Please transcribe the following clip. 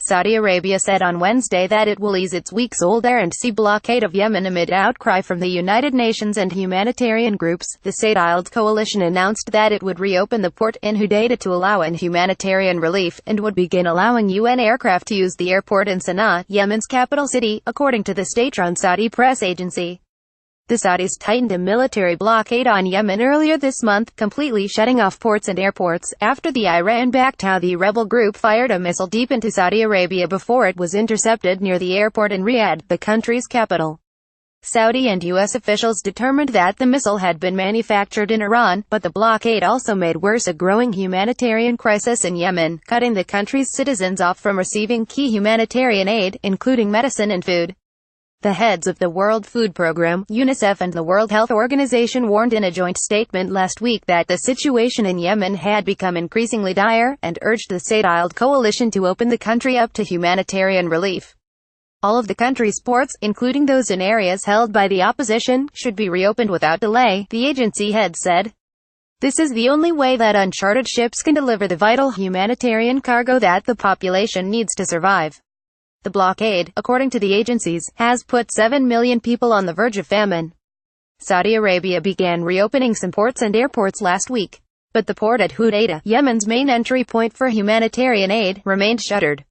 Saudi Arabia said on Wednesday that it will ease its weeks-old air and sea blockade of Yemen amid outcry from the United Nations and humanitarian groups. The Saudiled coalition announced that it would reopen the port in Hudaydah to allow in humanitarian relief, and would begin allowing UN aircraft to use the airport in Sanaa, Yemen's capital city, according to the state-run Saudi press agency. The Saudis tightened a military blockade on Yemen earlier this month, completely shutting off ports and airports, after the Iran-backed Houthi rebel group fired a missile deep into Saudi Arabia before it was intercepted near the airport in Riyadh, the country's capital. Saudi and U.S. officials determined that the missile had been manufactured in Iran, but the blockade also made worse a growing humanitarian crisis in Yemen, cutting the country's citizens off from receiving key humanitarian aid, including medicine and food. The heads of the World Food Programme, UNICEF and the World Health Organization warned in a joint statement last week that the situation in Yemen had become increasingly dire, and urged the Saudiled coalition to open the country up to humanitarian relief. All of the country's ports, including those in areas held by the opposition, should be reopened without delay, the agency head said. This is the only way that uncharted ships can deliver the vital humanitarian cargo that the population needs to survive. The blockade, according to the agencies, has put 7 million people on the verge of famine. Saudi Arabia began reopening some ports and airports last week, but the port at Hudaydah, Yemen's main entry point for humanitarian aid, remained shuttered.